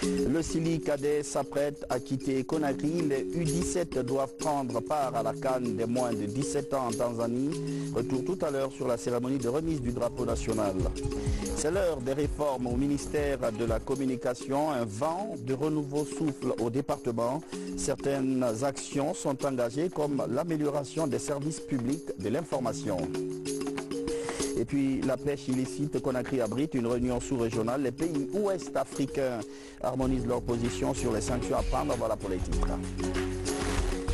Le Sili cadet s'apprête à quitter Conakry. Les U17 doivent prendre part à la CAN des moins de 17 ans en Tanzanie. Retour tout à l'heure sur la cérémonie de remise du drapeau national. C'est l'heure des réformes au ministère de la Communication. Un vent de renouveau souffle au département. Certaines actions sont engagées comme l'amélioration des services publics de l'information. Et puis la pêche illicite, Conakry abrite une réunion sous-régionale. Les pays ouest africains harmonisent leur position sur les sanctions à prendre. Voilà pour les titres.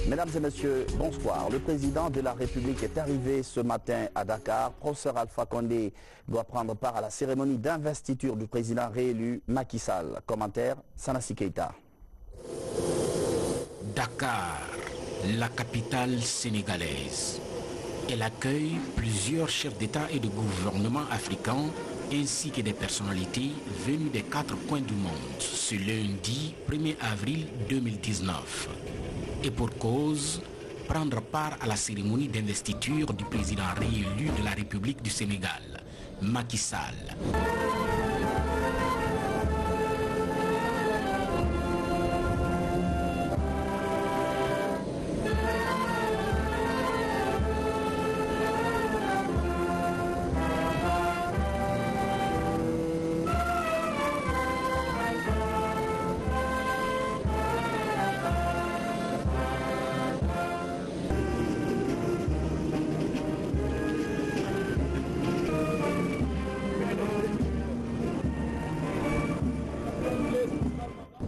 Mesdames et messieurs, bonsoir. Le président de la République est arrivé ce matin à Dakar. Professeur Alpha Condé doit prendre part à la cérémonie d'investiture du président réélu Macky Sall. Commentaire, Sanassi Keita. Dakar, la capitale sénégalaise. Elle accueille plusieurs chefs d'État et de gouvernement africains ainsi que des personnalités venues des 4 coins du monde ce lundi 1er avril 2019. Et pour cause, prendre part à la cérémonie d'investiture du président réélu de la République du Sénégal, Macky Sall.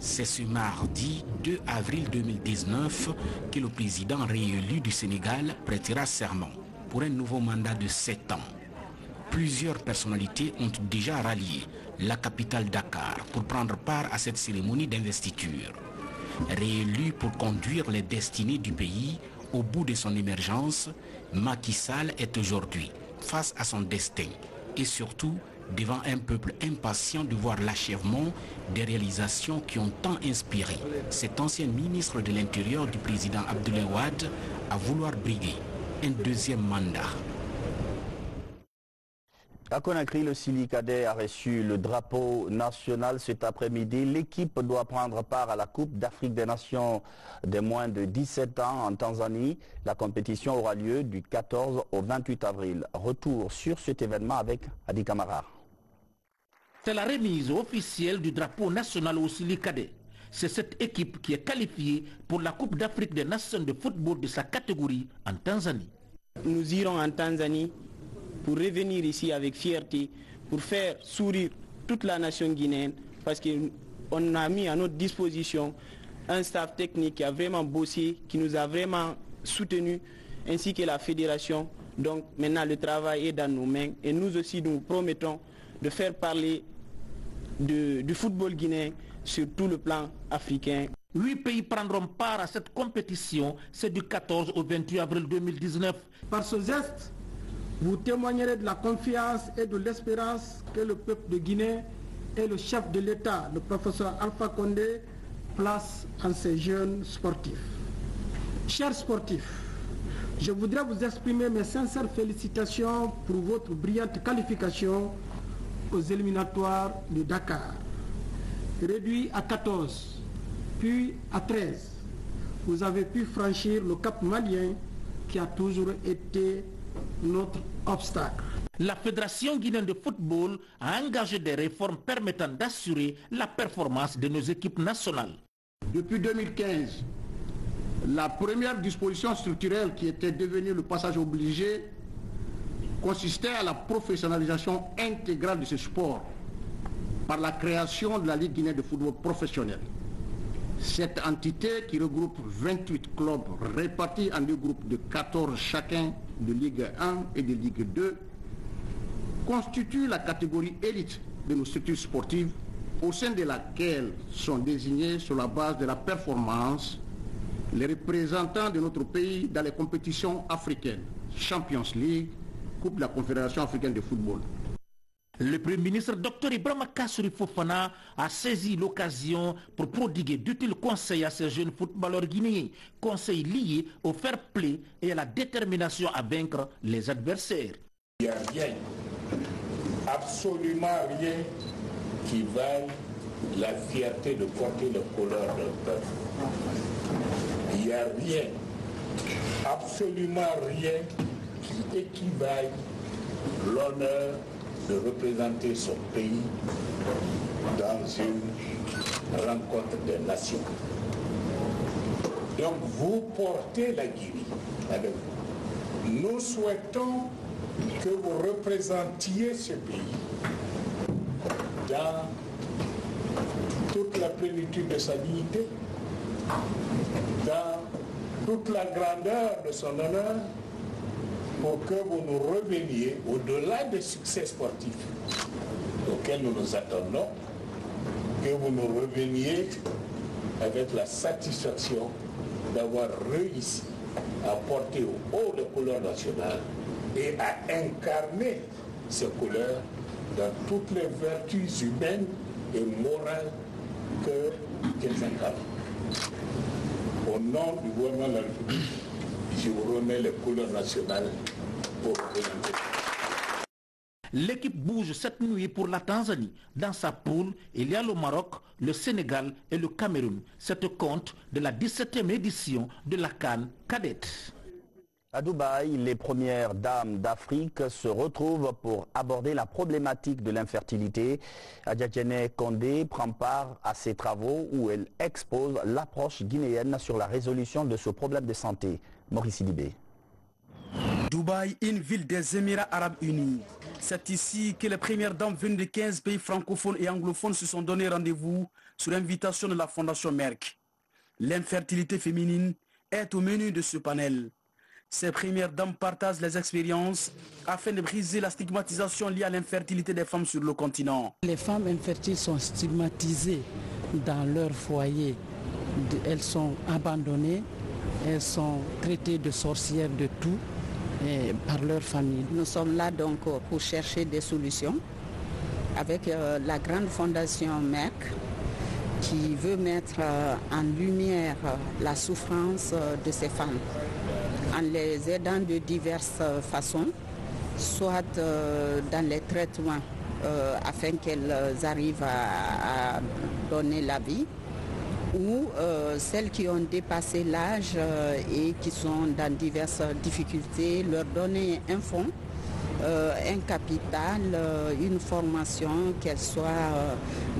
C'est ce mardi 2 avril 2019 que le président réélu du Sénégal prêtera serment pour un nouveau mandat de 7 ans. Plusieurs personnalités ont déjà rallié la capitale Dakar pour prendre part à cette cérémonie d'investiture. Réélu pour conduire les destinées du pays au bout de son émergence, Macky Sall est aujourd'hui face à son destin et surtout devant un peuple impatient de voir l'achèvement des réalisations qui ont tant inspiré cet ancien ministre de l'Intérieur du président Abdoulaye Wade à vouloir briguer un deuxième mandat. À Conakry, le Sili cadet a reçu le drapeau national cet après-midi. L'équipe doit prendre part à la Coupe d'Afrique des Nations des moins de 17 ans en Tanzanie. La compétition aura lieu du 14 au 28 avril. Retour sur cet événement avec Adi Kamara. C'est la remise officielle du drapeau national au Sili cadet. C'est cette équipe qui est qualifiée pour la Coupe d'Afrique des Nations de football de sa catégorie en Tanzanie. Nous irons en Tanzanie pour revenir ici avec fierté, pour faire sourire toute la nation guinéenne, parce qu'on a mis à notre disposition un staff technique qui a vraiment bossé, qui nous a vraiment soutenus, ainsi que la fédération. Donc maintenant le travail est dans nos mains et nous aussi nous promettons de faire parler du football guinéen sur tout le plan africain. 8 pays prendront part à cette compétition, c'est du 14 au 28 avril 2019. Par ce geste, vous témoignerez de la confiance et de l'espérance que le peuple de Guinée et le chef de l'État, le professeur Alpha Condé, place en ces jeunes sportifs. Chers sportifs, je voudrais vous exprimer mes sincères félicitations pour votre brillante qualification aux éliminatoires de Dakar. Réduit à 14, puis à 13, vous avez pu franchir le cap malien qui a toujours été notre obstacle. La Fédération guinéenne de football a engagé des réformes permettant d'assurer la performance de nos équipes nationales. Depuis 2015, la première disposition structurelle qui était devenue le passage obligé consistait à la professionnalisation intégrale de ce sport par la création de la Ligue guinéenne de football professionnel. Cette entité qui regroupe 28 clubs répartis en 2 groupes de 14 chacun de Ligue 1 et de Ligue 2 constitue la catégorie élite de nos structures sportives au sein de laquelle sont désignés sur la base de la performance les représentants de notre pays dans les compétitions africaines, Champions League, Coupe de la Confédération africaine de football. Le Premier ministre Dr Ibrahima Kassouri Fofana a saisi l'occasion pour prodiguer d'utiles conseils à ces jeunes footballeurs guinéens, conseils liés au fair play et à la détermination à vaincre les adversaires. Il n'y a rien, absolument rien qui vaille la fierté de porter le couleur d'un peuple. Il n'y a rien, absolument rien qui équivaille l'honneur de représenter son pays dans une rencontre des nations. Donc vous portez la Guinée avec vous. Nous souhaitons que vous représentiez ce pays dans toute la plénitude de sa dignité, dans toute la grandeur de son honneur, pour que vous nous reveniez au-delà des succès sportifs auxquels nous nous attendons, que vous nous reveniez avec la satisfaction d'avoir réussi à porter au haut les couleurs nationales et à incarner ces couleurs dans toutes les vertus humaines et morales qu'elles incarnent. Au nom du gouvernement de la République, je vous remets les couleurs nationales pour représenter. L'équipe bouge cette nuit pour la Tanzanie. Dans sa poule, il y a le Maroc, le Sénégal et le Cameroun. C'est au compte de la 17e édition de la CAN cadette. À Dubaï, les premières dames d'Afrique se retrouvent pour aborder la problématique de l'infertilité. Adjadjene Kondé prend part à ces travaux où elle expose l'approche guinéenne sur la résolution de ce problème de santé. Maurice Sidibé. Dubaï, une ville des Émirats Arabes Unis. C'est ici que les premières dames venues de 15 pays francophones et anglophones se sont donné rendez-vous sur invitation de la Fondation Merck. L'infertilité féminine est au menu de ce panel. Ces premières dames partagent les expériences afin de briser la stigmatisation liée à l'infertilité des femmes sur le continent. Les femmes infertiles sont stigmatisées dans leur foyer. Elles sont abandonnées, elles sont traitées de sorcières de tout par leur famille. Nous sommes là donc pour chercher des solutions avec la grande fondation Merck qui veut mettre en lumière la souffrance de ces femmes en les aidant de diverses façons, soit dans les traitements afin qu'elles arrivent à donner la vie, ou celles qui ont dépassé l'âge et qui sont dans diverses difficultés, leur donner un fonds, un capital, une formation, qu'elles soient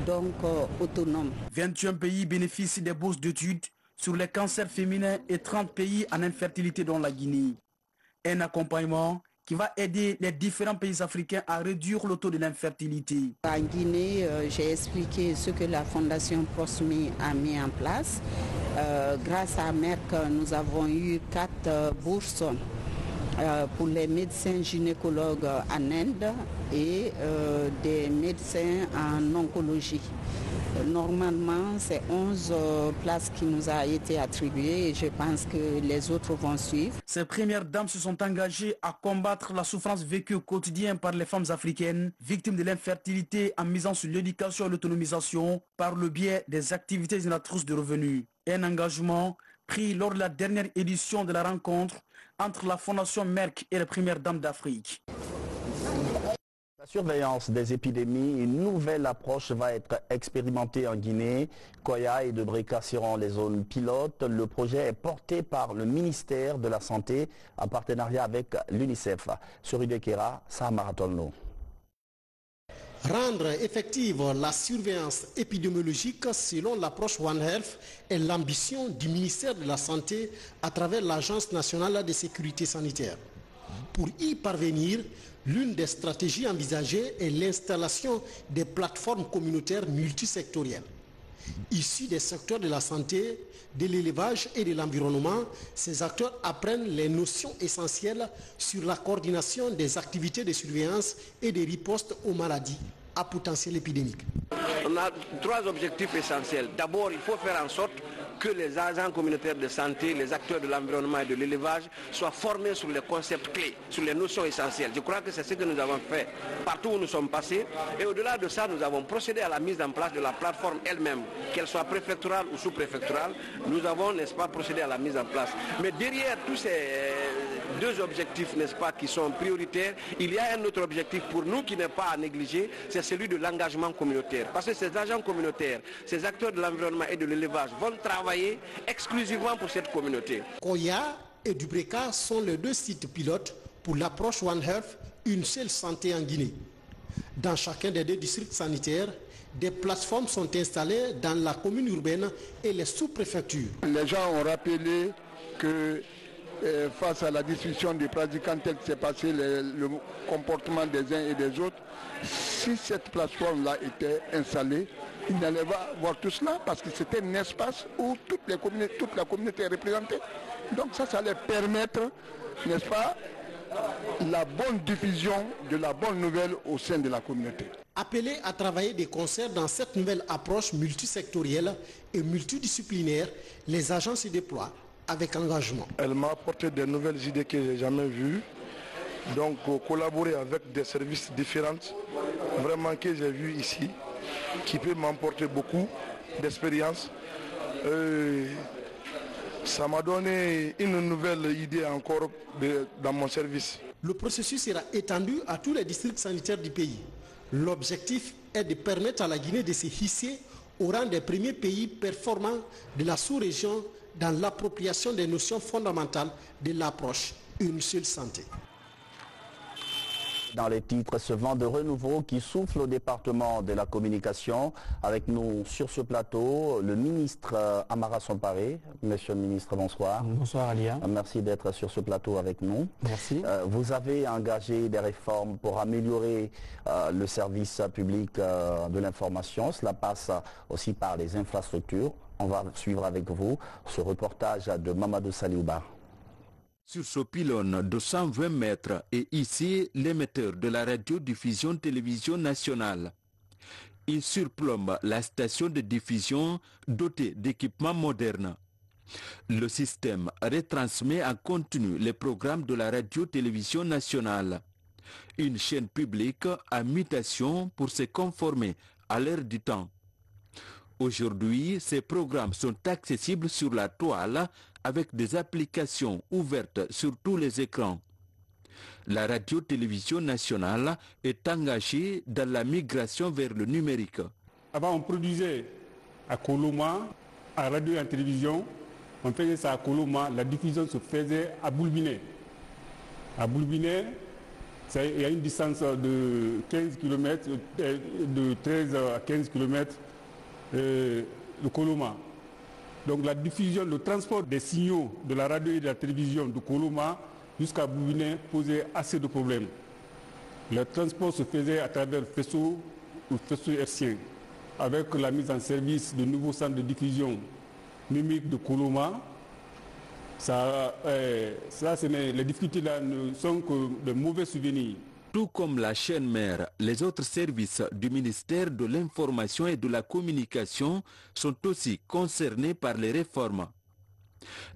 donc autonomes. 21 pays bénéficient des bourses d'études sur les cancers féminins et 30 pays en infertilité dont la Guinée. Un accompagnement qui va aider les différents pays africains à réduire le taux de l'infertilité. En Guinée, j'ai expliqué ce que la Fondation PROSMI a mis en place. Grâce à Merck, nous avons eu 4 bourses pour les médecins gynécologues en Inde et des médecins en oncologie. Normalement, c'est 11 places qui nous a été attribuées et je pense que les autres vont suivre. Ces premières dames se sont engagées à combattre la souffrance vécue au quotidien par les femmes africaines victimes de l'infertilité en misant sur l'éducation et l'autonomisation par le biais des activités génératrices de revenus. Un engagement pris lors de la dernière édition de la rencontre entre la Fondation Merck et les premières dames d'Afrique. La surveillance des épidémies, une nouvelle approche va être expérimentée en Guinée. Koya et Debreka seront les zones pilotes. Le projet est porté par le ministère de la Santé en partenariat avec l'UNICEF. Sur Udekera, Sahamaratono. Rendre effective la surveillance épidémiologique selon l'approche One Health est l'ambition du ministère de la Santé à travers l'Agence nationale de sécurité sanitaire. Pour y parvenir, l'une des stratégies envisagées est l'installation des plateformes communautaires multisectorielles. Issus des secteurs de la santé, de l'élevage et de l'environnement, ces acteurs apprennent les notions essentielles sur la coordination des activités de surveillance et de riposte aux maladies à potentiel épidémique. On a 3 objectifs essentiels. D'abord, il faut faire en sorte que les agents communautaires de santé, les acteurs de l'environnement et de l'élevage soient formés sur les concepts clés, sur les notions essentielles. Je crois que c'est ce que nous avons fait partout où nous sommes passés. Et au-delà de ça, nous avons procédé à la mise en place de la plateforme elle-même, qu'elle soit préfectorale ou sous-préfectorale. Nous avons, n'est-ce pas, procédé à la mise en place. Mais derrière tous deux objectifs, n'est-ce pas, qui sont prioritaires. Il y a un autre objectif pour nous qui n'est pas à négliger, c'est celui de l'engagement communautaire. Parce que ces agents communautaires, ces acteurs de l'environnement et de l'élevage vont travailler exclusivement pour cette communauté. Koya et Dubreka sont les deux sites pilotes pour l'approche One Health, une seule santé en Guinée. Dans chacun des deux districts sanitaires, des plateformes sont installées dans la commune urbaine et les sous-préfectures. Les gens ont rappelé que face à la discussion des pratiquants tel que s'est passé le comportement des uns et des autres, si cette plateforme-là était installée, il n'allait pas voir tout cela parce que c'était un espace où toute la communauté est représentée. Donc ça allait permettre, n'est-ce pas, la bonne diffusion de la bonne nouvelle au sein de la communauté. Appelés à travailler de concert dans cette nouvelle approche multisectorielle et multidisciplinaire, les agents se déploient avec engagement. Elle m'a apporté de nouvelles idées que je n'ai jamais vues. Donc collaborer avec des services différents, vraiment que j'ai vu ici, qui peut m'emporter beaucoup d'expérience. Ça m'a donné une nouvelle idée encore dans mon service. Le processus sera étendu à tous les districts sanitaires du pays. L'objectif est de permettre à la Guinée de se hisser au rang des premiers pays performants de la sous-région dans l'appropriation des notions fondamentales de l'approche une seule santé. Dans les titres, ce vent de renouveau qui souffle au département de la communication. Avec nous sur ce plateau, le ministre Amara Somparé. Monsieur le ministre, bonsoir. Bonsoir Alia. Merci d'être sur ce plateau avec nous. Merci. Vous avez engagé des réformes pour améliorer le service public de l'information. Cela passe aussi par les infrastructures. On va suivre avec vous ce reportage de Mamadou Saliouba. Sur ce pylône de 120 mètres est ici l'émetteur de la radiodiffusion-télévision nationale. Il surplombe la station de diffusion dotée d'équipements modernes. Le système retransmet en continu les programmes de la radio-télévision nationale. Une chaîne publique à mutation pour se conformer à l'ère du temps. Aujourd'hui, ces programmes sont accessibles sur la toile avec des applications ouvertes sur tous les écrans. La radio-télévision nationale est engagée dans la migration vers le numérique. Avant, on produisait à Koloma, à radio et en télévision. On faisait ça à Koloma. La diffusion se faisait à Boulbinet. À Boulbinet, il y a une distance de 15 km, de 13 à 15 km de Koloma. Donc la diffusion, le transport des signaux de la radio et de la télévision de Koloma jusqu'à Boulbinet posait assez de problèmes. Le transport se faisait à travers le faisceau ou faisceau hertzien. Avec la mise en service de nouveaux centres de diffusion numérique de Koloma, les difficultés là ne sont que de mauvais souvenirs. Tout comme la chaîne mère, les autres services du ministère de l'Information et de la Communication sont aussi concernés par les réformes.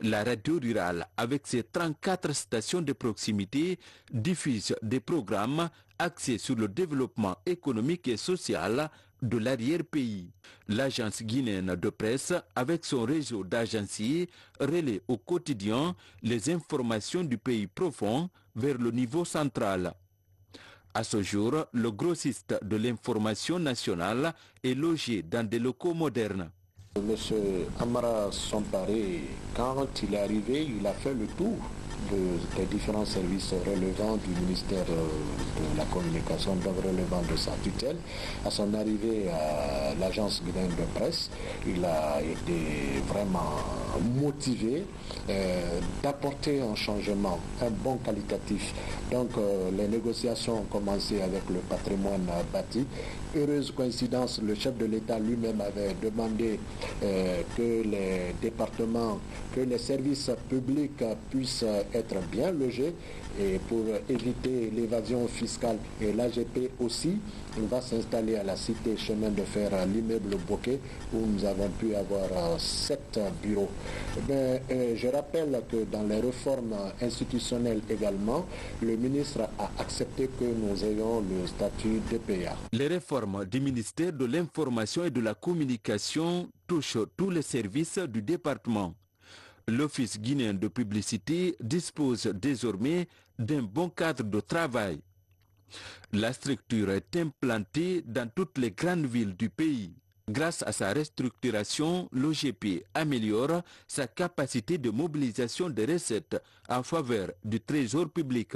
La radio rurale, avec ses 34 stations de proximité, diffuse des programmes axés sur le développement économique et social de l'arrière-pays. L'agence guinéenne de presse, avec son réseau d'agenciers, relaie au quotidien les informations du pays profond vers le niveau central. À ce jour, le grossiste de l'information nationale est logé dans des locaux modernes. Monsieur Amara Somparé, quand il est arrivé, il a fait le tour des différents services relevant du ministère de la communication, donc relevant de sa tutelle. À son arrivée à l'agence guinéenne de presse, il a été vraiment motivé d'apporter un changement, un bon qualitatif. Donc les négociations ont commencé avec le patrimoine bâti. Heureuse coïncidence, le chef de l'État lui-même avait demandé que les départements, que les services publics puissent être bien logés et pour éviter l'évasion fiscale. Et l'AGP aussi, il va s'installer à la cité chemin de fer à l'immeuble Bokeh où nous avons pu avoir 7 bureaux. Je rappelle que dans les réformes institutionnelles également, le ministre a accepté que nous ayons le statut DPA. Les réformes du ministère de l'Information et de la Communication touchent tous les services du département. L'Office guinéen de publicité dispose désormais d'un bon cadre de travail. La structure est implantée dans toutes les grandes villes du pays. Grâce à sa restructuration, l'OGP améliore sa capacité de mobilisation des recettes en faveur du trésor public.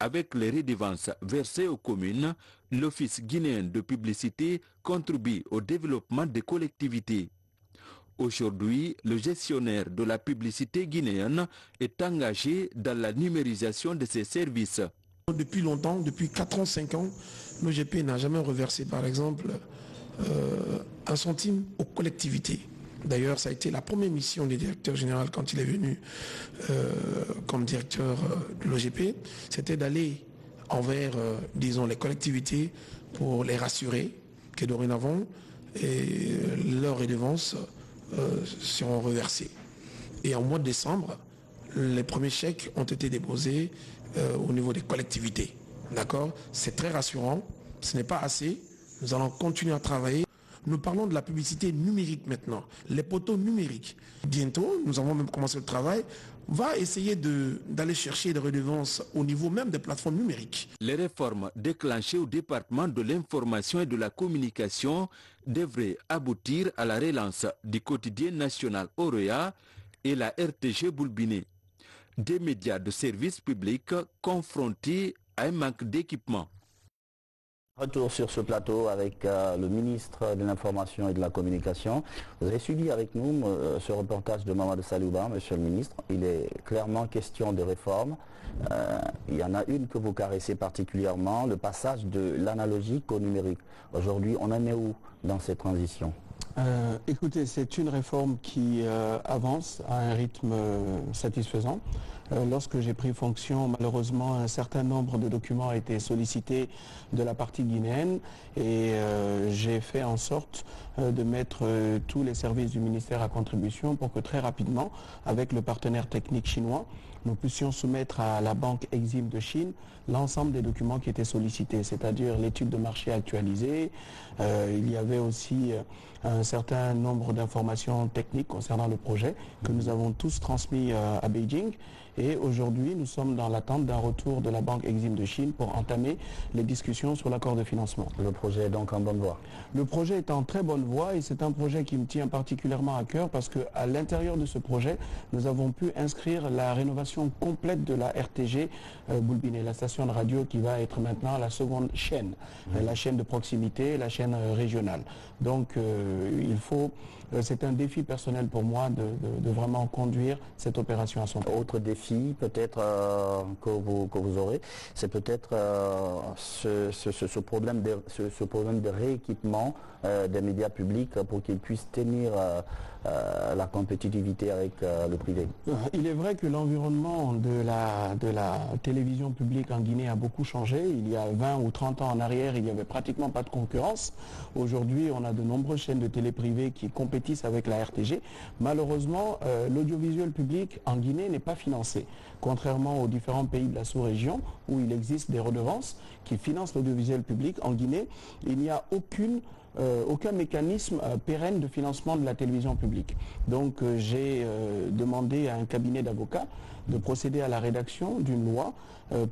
Avec les redevances versées aux communes, l'Office guinéen de publicité contribue au développement des collectivités. Aujourd'hui, le gestionnaire de la publicité guinéenne est engagé dans la numérisation de ses services. Depuis longtemps, depuis 4 ans, 5 ans, l'OGP n'a jamais reversé, par exemple, un centime aux collectivités. D'ailleurs, ça a été la première mission du directeur général quand il est venu comme directeur de l'OGP, c'était d'aller envers, disons, les collectivités pour les rassurer que dorénavant, leurs redevances seront reversées. Et en mois de décembre, les premiers chèques ont été déposés au niveau des collectivités. D'accord? C'est très rassurant, ce n'est pas assez, nous allons continuer à travailler. Nous parlons de la publicité numérique maintenant, les poteaux numériques. Bientôt, nous avons même commencé le travail, on va essayer d'aller chercher des redevances au niveau même des plateformes numériques. Les réformes déclenchées au département de l'information et de la communication devraient aboutir à la relance du quotidien national Oroya et la RTG Boulbiné, des médias de service public confrontés à un manque d'équipement. Retour sur ce plateau avec le ministre de l'Information et de la Communication. Vous avez suivi avec nous ce reportage de Mamadou Salouba, monsieur le ministre. Il est clairement question de réforme. Il y en a une que vous caressez particulièrement, le passage de l'analogique au numérique. Aujourd'hui, on en est où dans cette transition ? Écoutez, c'est une réforme qui avance à un rythme satisfaisant. Lorsque j'ai pris fonction, malheureusement, un certain nombre de documents ont été sollicités de la partie guinéenne et j'ai fait en sorte de mettre tous les services du ministère à contribution pour que très rapidement, avec le partenaire technique chinois, nous puissions soumettre à la Banque Exim de Chine l'ensemble des documents qui étaient sollicités, c'est-à-dire l'étude de marché actualisée. Il y avait aussi un certain nombre d'informations techniques concernant le projet que nous avons tous transmis à Beijing. Et aujourd'hui, nous sommes dans l'attente d'un retour de la Banque Exim de Chine pour entamer les discussions sur l'accord de financement. Le projet est donc en bonne voie? Le projet est en très bonne voie et c'est un projet qui me tient particulièrement à cœur parce qu'à l'intérieur de ce projet, nous avons pu inscrire la rénovation complète de la RTG Boulbiné, la station de radio qui va être maintenant la seconde chaîne, la chaîne de proximité, la chaîne régionale. Donc c'est un défi personnel pour moi de vraiment conduire cette opération à son terme. Autre défi peut-être que vous aurez, c'est peut-être ce problème de rééquipement des médias publics pour qu'ils puissent tenir la compétitivité avec le privé. Il est vrai que l'environnement de la télévision publique en Guinée a beaucoup changé. Il y a 20 ou 30 ans en arrière, il n'y avait pratiquement pas de concurrence. Aujourd'hui, on a de nombreuses chaînes de télé privées qui compétissent avec la RTG. Malheureusement, l'audiovisuel public en Guinée n'est pas financé. Contrairement aux différents pays de la sous-région où il existe des redevances qui financent l'audiovisuel public, en Guinée, il n'y a aucun mécanisme pérenne de financement de la télévision publique. Donc j'ai demandé à un cabinet d'avocats de procéder à la rédaction d'une loi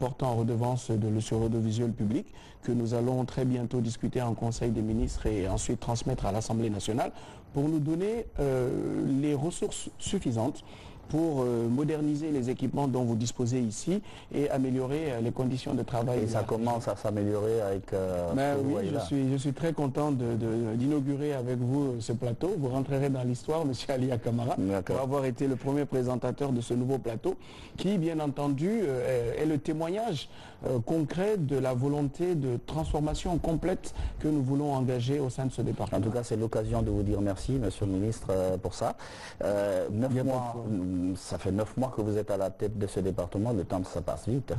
portant redevance sur l'audiovisuel public que nous allons très bientôt discuter en Conseil des ministres et ensuite transmettre à l'Assemblée nationale pour nous donner les ressources suffisantes pour moderniser les équipements dont vous disposez ici et améliorer les conditions de travail. Et ça commence à s'améliorer avec... oui, je suis très content d'inaugurer avec vous ce plateau. Vous rentrerez dans l'histoire, M. Ali Akamara, pour avoir été le premier présentateur de ce nouveau plateau, qui, bien entendu, est le témoignage concret de la volonté de transformation complète que nous voulons engager au sein de ce département. En tout cas, c'est l'occasion de vous dire merci, Monsieur le ministre, pour ça. 9 mois... Ça fait 9 mois que vous êtes à la tête de ce département, le temps ça passe vite.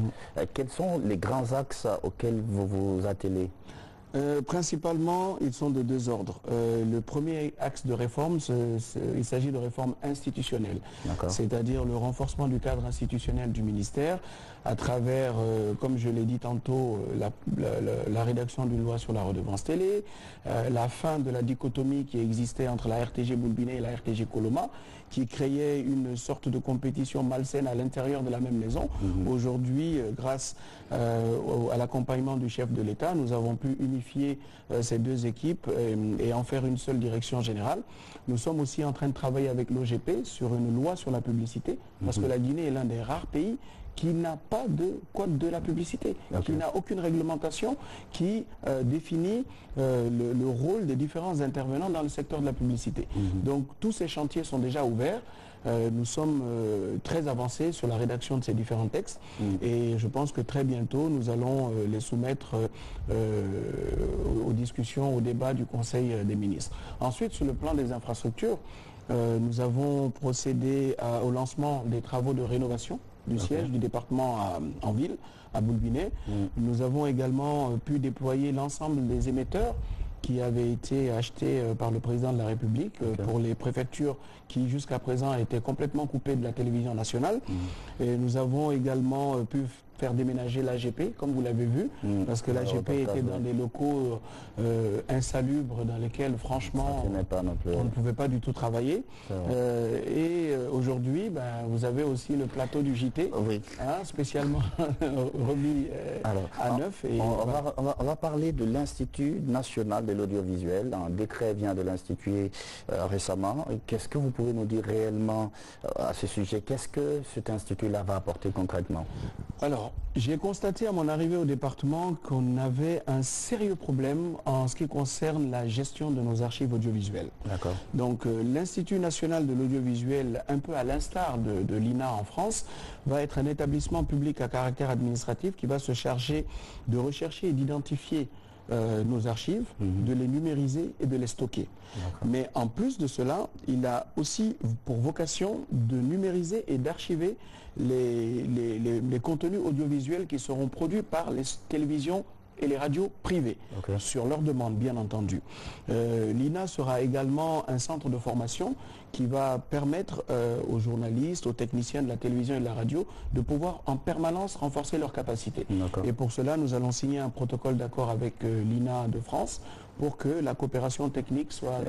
Quels sont les grands axes auxquels vous vous attelez? Principalement, ils sont de deux ordres. Le premier axe de réforme, il s'agit de réforme institutionnelle, c'est-à-dire le renforcement du cadre institutionnel du ministère à travers, comme je l'ai dit tantôt, la rédaction d'une loi sur la redevance télé, la fin de la dichotomie qui existait entre la RTG Boulbiné et la RTG Coloma, qui créait une sorte de compétition malsaine à l'intérieur de la même maison. Aujourd'hui, grâce à l'accompagnement du chef de l'État, nous avons pu unifier ces deux équipes et en faire une seule direction générale. Nous sommes aussi en train de travailler avec l'OGP sur une loi sur la publicité, parce que la Guinée est l'un des rares pays qui n'a pas de code de la publicité, qui n'a aucune réglementation qui définit le rôle des différents intervenants dans le secteur de la publicité. Donc tous ces chantiers sont déjà ouverts. Nous sommes très avancés sur la rédaction de ces différents textes et je pense que très bientôt nous allons les soumettre aux discussions, au débat du Conseil des ministres. Ensuite, sur le plan des infrastructures, nous avons procédé au lancement des travaux de rénovation du siège du département en ville, à Boulbiné. Nous avons également pu déployer l'ensemble des émetteurs qui avaient été achetés par le président de la République pour les préfectures qui jusqu'à présent étaient complètement coupées de la télévision nationale. Et nous avons également pu faire déménager l'AGP, comme vous l'avez vu, parce que l'AGP était dans des locaux insalubres dans lesquels, franchement, on ne pouvait pas du tout travailler. Et aujourd'hui, vous avez aussi le plateau du JT, spécialement remis à neuf. Et on va parler de l'Institut national de l'audiovisuel. Un décret vient de l'instituer récemment. Qu'est-ce que vous pouvez nous dire réellement à ce sujet? Qu'est-ce que cet institut-là va apporter concrètement? Alors, j'ai constaté à mon arrivée au département qu'on avait un sérieux problème en ce qui concerne la gestion de nos archives audiovisuelles. Donc l'Institut national de l'audiovisuel, un peu à l'instar de l'INA en France, va être un établissement public à caractère administratif qui va se charger de rechercher et d'identifier nos archives, de les numériser et de les stocker. Mais en plus de cela, il a aussi pour vocation de numériser et d'archiver les contenus audiovisuels qui seront produits par les télévisions et les radios privées, sur leur demande bien entendu. L'INA sera également un centre de formation qui va permettre aux journalistes, aux techniciens de la télévision et de la radio de pouvoir en permanence renforcer leurs capacités. Et pour cela, nous allons signer un protocole d'accord avec l'INA de France pour que la coopération technique soit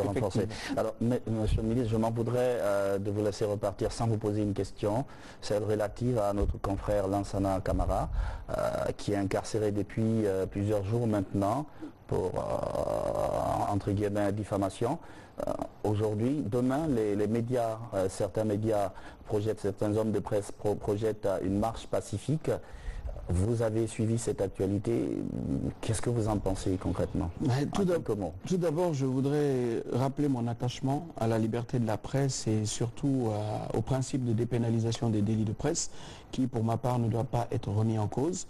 renforcée. Alors, monsieur le ministre, je m'en voudrais de vous laisser repartir sans vous poser une question, celle relative à notre confrère Lansana Camara, qui est incarcéré depuis plusieurs jours maintenant pour, entre guillemets, diffamation. Aujourd'hui, demain, les médias, certains médias projettent, certains hommes de presse projettent une marche pacifique. Vous avez suivi cette actualité. Qu'est-ce que vous en pensez concrètement? Tout d'abord, je voudrais rappeler mon attachement à la liberté de la presse et surtout au principe de dépénalisation des délits de presse qui, pour ma part, ne doit pas être remis en cause.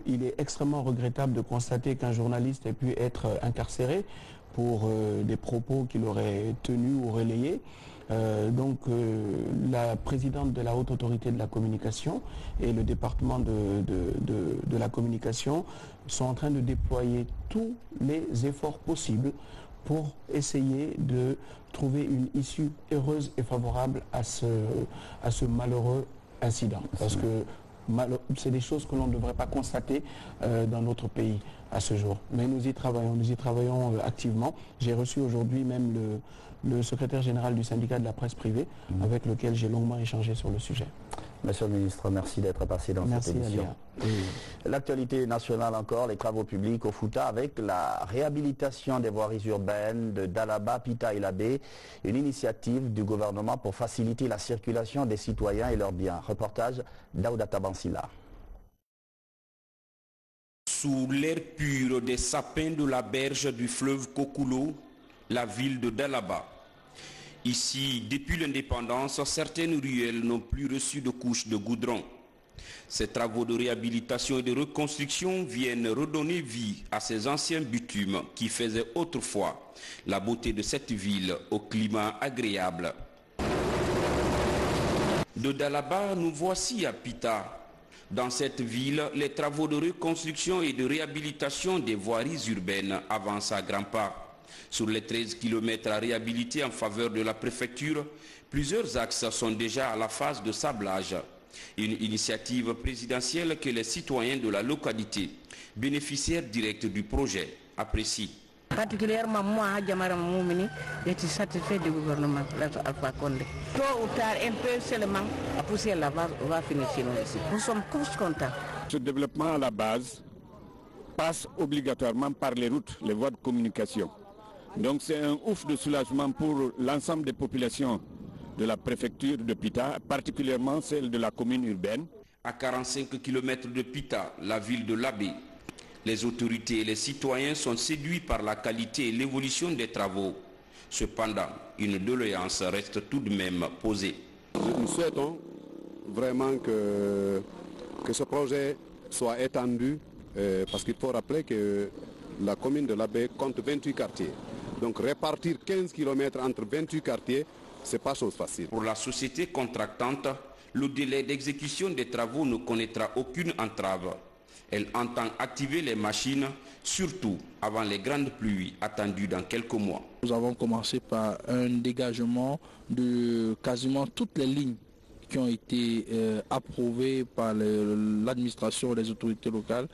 Il est extrêmement regrettable de constater qu'un journaliste ait pu être incarcéré pour des propos qu'il aurait tenus ou relayés. La présidente de la Haute Autorité de la Communication et le département de la communication sont en train de déployer tous les efforts possibles pour essayer de trouver une issue heureuse et favorable à ce malheureux incident. Parce que c'est des choses que l'on ne devrait pas constater dans notre pays à ce jour. Mais nous y travaillons activement. J'ai reçu aujourd'hui même le secrétaire général du syndicat de la presse privée, avec lequel j'ai longuement échangé sur le sujet. Monsieur le ministre, merci d'être passé dans cette émission. L'actualité nationale encore, les travaux publics au Fouta avec la réhabilitation des voiries urbaines de Dalaba, Pita et Labé, une initiative du gouvernement pour faciliter la circulation des citoyens et leurs biens. Reportage d'Aouda Tabansila. Sous l'air pur des sapins de la berge du fleuve Kokulo, la ville de Dalaba. Ici, depuis l'indépendance, certaines ruelles n'ont plus reçu de couches de goudron. Ces travaux de réhabilitation et de reconstruction viennent redonner vie à ces anciens bitumes qui faisaient autrefois la beauté de cette ville au climat agréable. De Dalaba, nous voici à Pita. Dans cette ville, les travaux de reconstruction et de réhabilitation des voiries urbaines avancent à grands pas. Sur les 13 km à réhabiliter en faveur de la préfecture, plusieurs axes sont déjà à la phase de sablage. Une initiative présidentielle que les citoyens de la localité, bénéficiaires directs du projet, apprécient. Particulièrement moi, Djamara Moumini, je suis satisfait du gouvernement Alpha Condé. Tôt ou tard, un peu seulement, la poussière va finir chez nous ici. Nous sommes tous contents. Ce développement à la base passe obligatoirement par les routes, les voies de communication. Donc c'est un ouf de soulagement pour l'ensemble des populations de la préfecture de Pita, particulièrement celle de la commune urbaine. À 45 km de Pita, la ville de Labé, les autorités et les citoyens sont séduits par la qualité et l'évolution des travaux. Cependant, une doléance reste tout de même posée. Nous souhaitons vraiment que ce projet soit étendu parce qu'il faut rappeler que la commune de Labé compte 28 quartiers. Donc répartir 15 km entre 28 quartiers, ce n'est pas chose facile. Pour la société contractante, le délai d'exécution des travaux ne connaîtra aucune entrave. Elle entend activer les machines, surtout avant les grandes pluies attendues dans quelques mois. Nous avons commencé par un dégagement de quasiment toutes les lignes qui ont été approuvées par l'administration et les autorités locales.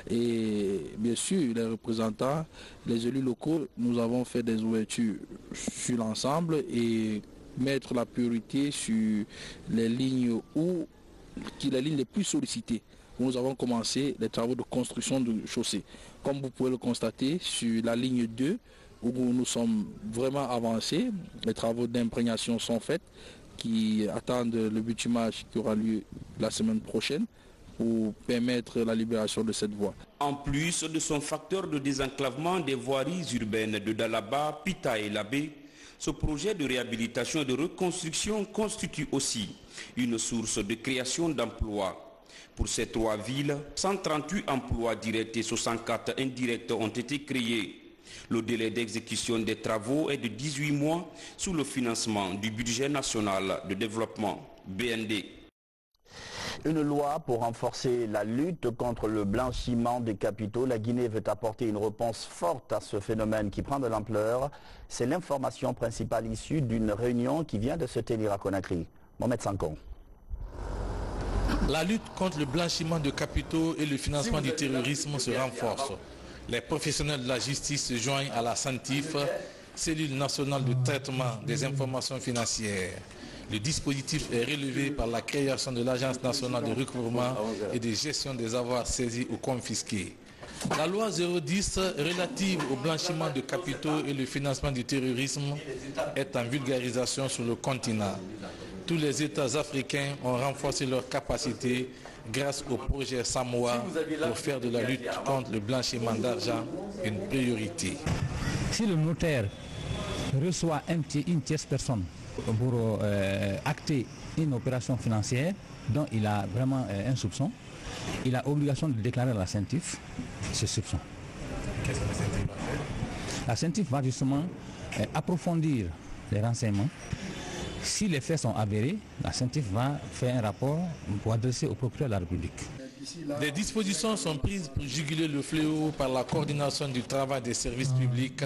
Et bien sûr, les représentants, les élus locaux, nous avons fait des ouvertures sur l'ensemble et mettre la priorité sur les lignes les lignes les plus sollicitées. Nous avons commencé les travaux de construction de chaussées. Comme vous pouvez le constater, sur la ligne 2, où nous sommes vraiment avancés, les travaux d'imprégnation sont faits, qui attendent le bitumage qui aura lieu la semaine prochaine pour permettre la libération de cette voie. En plus de son facteur de désenclavement des voiries urbaines de Dalaba, Pita et Labé, ce projet de réhabilitation et de reconstruction constitue aussi une source de création d'emplois. Pour ces trois villes, 138 emplois directs et 64 indirects ont été créés. Le délai d'exécution des travaux est de 18 mois sous le financement du budget national de développement, BND. Une loi pour renforcer la lutte contre le blanchiment des capitaux. La Guinée veut apporter une réponse forte à ce phénomène qui prend de l'ampleur. C'est l'information principale issue d'une réunion qui vient de se tenir à Conakry. Mohamed Sankon. La lutte contre le blanchiment de capitaux et le financement du terrorisme se renforce. Les professionnels de la justice se joignent à la CENTIF, cellule nationale de traitement des informations financières. Le dispositif est relevé par la création de l'Agence nationale de recouvrement et de gestion des avoirs saisis ou confisqués. La loi 010 relative au blanchiment de capitaux et le financement du terrorisme est en vulgarisation sur le continent. Tous les États africains ont renforcé leurs capacités grâce au projet Samoa pour faire de la lutte contre le blanchiment d'argent une priorité. Si le notaire reçoit une tierce personne pour acter une opération financière dont il a vraiment un soupçon, il a obligation de déclarer à la CENTIF ce soupçon. Qu'est-ce que la CENTIF va faire? La CENTIF va justement approfondir les renseignements. Si les faits sont avérés, la CENTIF va faire un rapport pour adresser au procureur de la République. Des dispositions sont prises pour juguler le fléau par la coordination du travail des services publics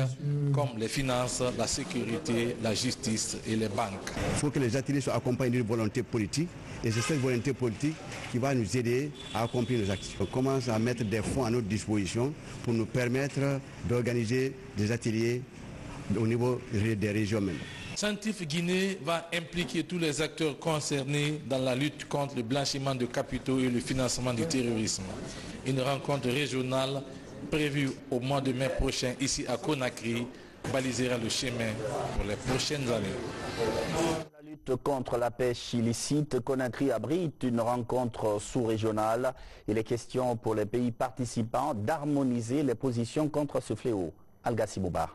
comme les finances, la sécurité, la justice et les banques. Il faut que les ateliers soient accompagnés d'une volonté politique et c'est cette volonté politique qui va nous aider à accomplir nos actions. On commence à mettre des fonds à notre disposition pour nous permettre d'organiser des ateliers au niveau des régions même. CENTIF Guinée va impliquer tous les acteurs concernés dans la lutte contre le blanchiment de capitaux et le financement du terrorisme. Une rencontre régionale prévue au mois de mai prochain ici à Conakry balisera le chemin pour les prochaines années. La lutte contre la pêche illicite, Conakry abrite une rencontre sous-régionale. Il est question pour les pays participants d'harmoniser les positions contre ce fléau. Al-Gassi Bouba.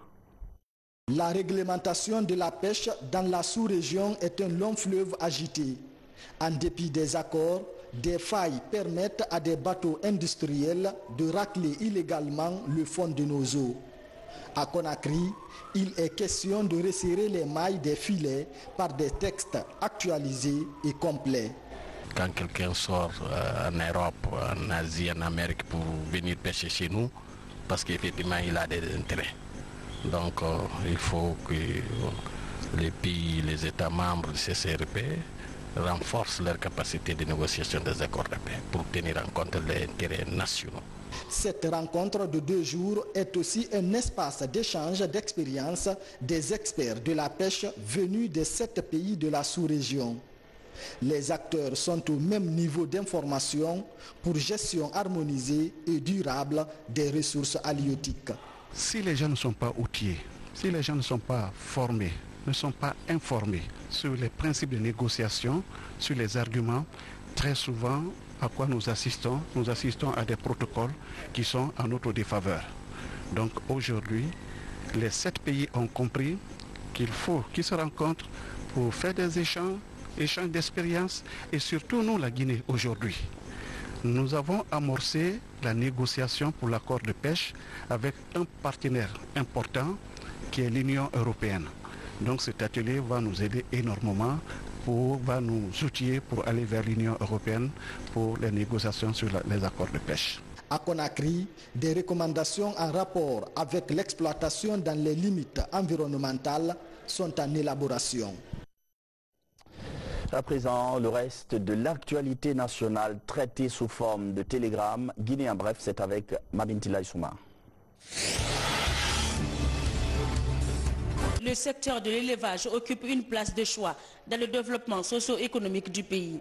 La réglementation de la pêche dans la sous-région est un long fleuve agité. En dépit des accords, des failles permettent à des bateaux industriels de racler illégalement le fond de nos eaux. À Conakry, il est question de resserrer les mailles des filets par des textes actualisés et complets. quand quelqu'un sort en Europe, en Asie, en Amérique pour venir pêcher chez nous, parce qu'effectivement il a des intérêts. Donc il faut que les pays, les États membres du CCRP renforcent leur capacité de négociation des accords de paix pour tenir en compte les intérêts nationaux. Cette rencontre de 2 jours est aussi un espace d'échange d'expériences des experts de la pêche venus des 7 pays de la sous-région. Les acteurs sont au même niveau d'information pour gestion harmonisée et durable des ressources halieutiques. Si les gens ne sont pas outillés, si les gens ne sont pas formés, ne sont pas informés sur les principes de négociation, sur les arguments, très souvent, à quoi nous assistons à des protocoles qui sont en notre défaveur. Donc aujourd'hui, les 7 pays ont compris qu'il faut qu'ils se rencontrent pour faire des échanges d'expériences et surtout nous, la Guinée, aujourd'hui. Nous avons amorcé la négociation pour l'accord de pêche avec un partenaire important qui est l'Union européenne. Donc cet atelier va nous aider énormément, va nous outiller pour aller vers l'Union européenne pour les négociations sur les accords de pêche. À Conakry, des recommandations en rapport avec l'exploitation dans les limites environnementales sont en élaboration. À présent, le reste de l'actualité nationale traitée sous forme de télégramme. Guinée en bref, c'est avec Mabintila Issouma. Le secteur de l'élevage occupe une place de choix dans le développement socio-économique du pays.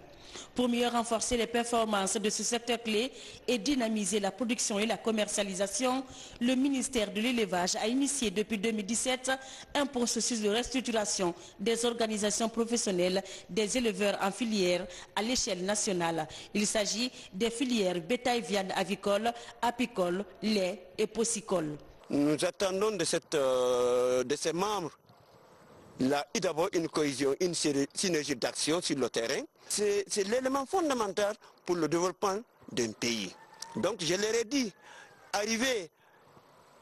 Pour mieux renforcer les performances de ce secteur clé et dynamiser la production et la commercialisation, le ministère de l'élevage a initié depuis 2017 un processus de restructuration des organisations professionnelles des éleveurs en filière à l'échelle nationale. Il s'agit des filières bétail-viande avicole, apicole, lait et porcicole. Nous attendons de ces membres d'abord une cohésion, une synergie d'action sur le terrain. C'est l'élément fondamental pour le développement d'un pays. Donc je leur ai dit, arriver,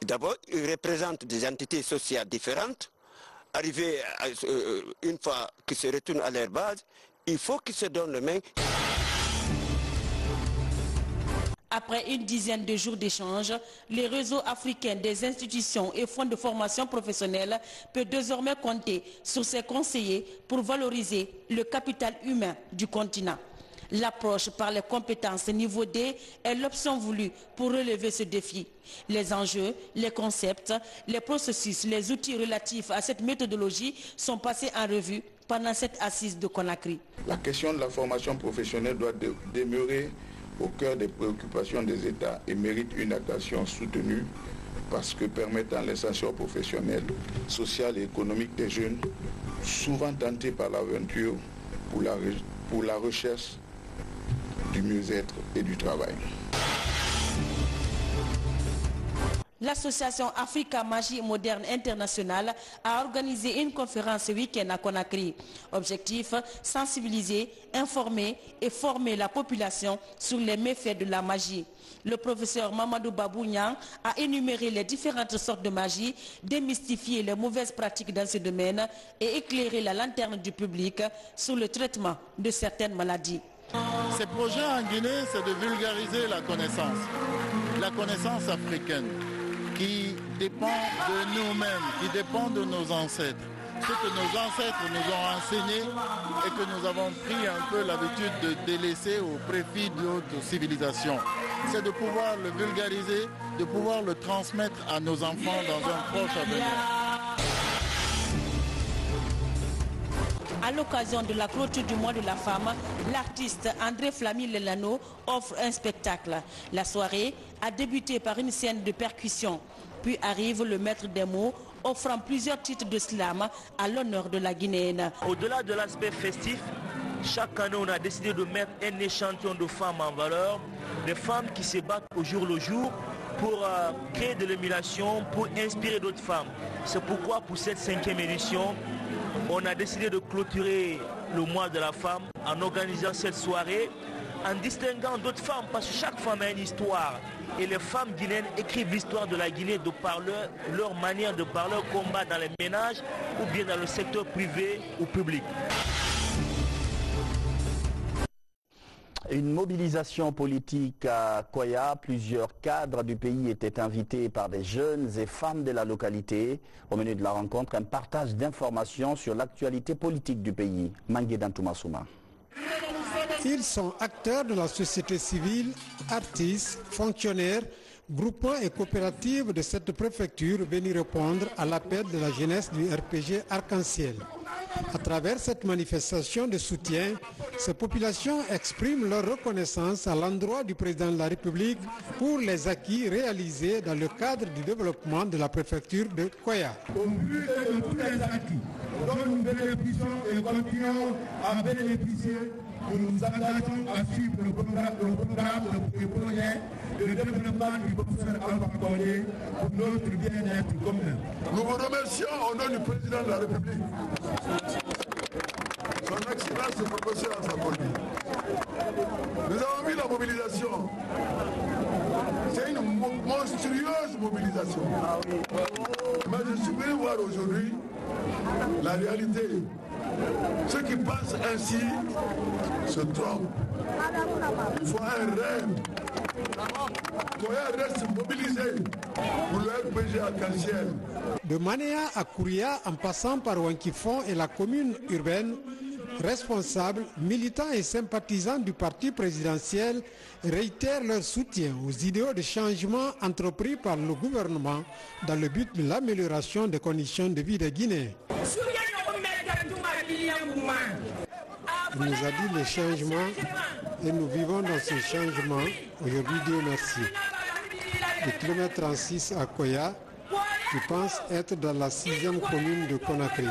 d'abord ils représentent des entités sociales différentes, arriver une fois qu'ils se retournent à leur base, il faut qu'ils se donnent la main. Après une dizaine de jours d'échanges, les réseaux africains des institutions et fonds de formation professionnelle peut désormais compter sur ses conseillers pour valoriser le capital humain du continent. L'approche par les compétences niveau D est l'option voulue pour relever ce défi. Les enjeux, les concepts, les processus, les outils relatifs à cette méthodologie sont passés en revue pendant cette assise de Conakry. La question de la formation professionnelle doit demeurer au cœur des préoccupations des États et mérite une attention soutenue parce que permettant l'insertion professionnelle, sociale et économique des jeunes, souvent tentés par l'aventure pour la recherche du mieux-être et du travail. L'association Africa Magie Moderne Internationale a organisé une conférence ce week-end à Conakry. Objectif, sensibiliser, informer et former la population sur les méfaits de la magie. Le professeur Mamadou Babounian a énuméré les différentes sortes de magie, démystifié les mauvaises pratiques dans ce domaine et éclairé la lanterne du public sur le traitement de certaines maladies. Ce projet en Guinée, c'est de vulgariser la connaissance africaine, qui dépend de nous-mêmes, qui dépend de nos ancêtres. Ce que nos ancêtres nous ont enseigné et que nous avons pris un peu l'habitude de délaisser au profit d'autres civilisations. C'est de pouvoir le vulgariser, de pouvoir le transmettre à nos enfants dans un proche avenir. À l'occasion de la clôture du mois de la femme, l'artiste André Flamy Lelano offre un spectacle. La soirée a débuté par une scène de percussion. Puis arrive le maître des mots, offrant plusieurs titres de slam à l'honneur de la Guinéenne. Au-delà de l'aspect festif, chaque année on a décidé de mettre un échantillon de femmes en valeur, des femmes qui se battent au jour le jour pour créer de l'émulation, pour inspirer d'autres femmes. C'est pourquoi pour cette 5e édition, on a décidé de clôturer le mois de la femme en organisant cette soirée, en distinguant d'autres femmes, parce que chaque femme a une histoire. Et les femmes guinéennes écrivent l'histoire de la Guinée de par leur manière de parler, leur combat dans les ménages ou bien dans le secteur privé ou public. Une mobilisation politique à Koya. Plusieurs cadres du pays étaient invités par des jeunes et femmes de la localité. Au menu de la rencontre, un partage d'informations sur l'actualité politique du pays. Mangué Toumassouma. Ils sont acteurs de la société civile, artistes, fonctionnaires, groupements et coopératives de cette préfecture venus répondre à l'appel de la jeunesse du RPG Arc-en-Ciel. À travers cette manifestation de soutien, ces populations expriment leur reconnaissance à l'endroit du président de la République pour les acquis réalisés dans le cadre du développement de la préfecture de Koya. Au vu de tous les acquis dont nous bénéficions et continuons à bénéficier, nous nous engageons à suivre le programme de projet de développement du professeur Alpha Condé pour notre bien-être commun. Nous vous remercions au nom du président de la République, son excellence le professeur Alpha Condé. Nous avons vu la mobilisation. C'est une monstrueuse mobilisation. Mais je suis venu voir aujourd'hui la réalité. Ceux qui pensent ainsi se trompent. Il faut un rêve. Koya reste mobilisé pour le RPG Arc-en-Ciel. De Manéa à Kouria, en passant par Wankifon et la commune urbaine, responsables, militants et sympathisants du parti présidentiel réitèrent leur soutien aux idéaux de changement entrepris par le gouvernement dans le but de l'amélioration des conditions de vie des Guinéens. Il nous a dit le changement et nous vivons dans ce changement. Aujourd'hui, Dieu merci. Le kilomètre 36 à Koya, qui pense être dans la 6e commune de Conakry.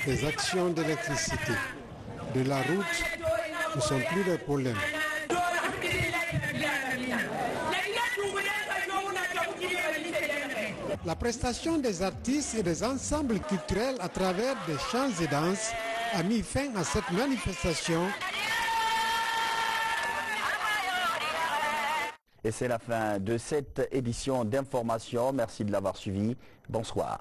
Les actions d'électricité, de la route ne sont plus des problèmes. La prestation des artistes et des ensembles culturels à travers des chants et danses a mis fin à cette manifestation. Et c'est la fin de cette édition d'information. Merci de l'avoir suivi. Bonsoir.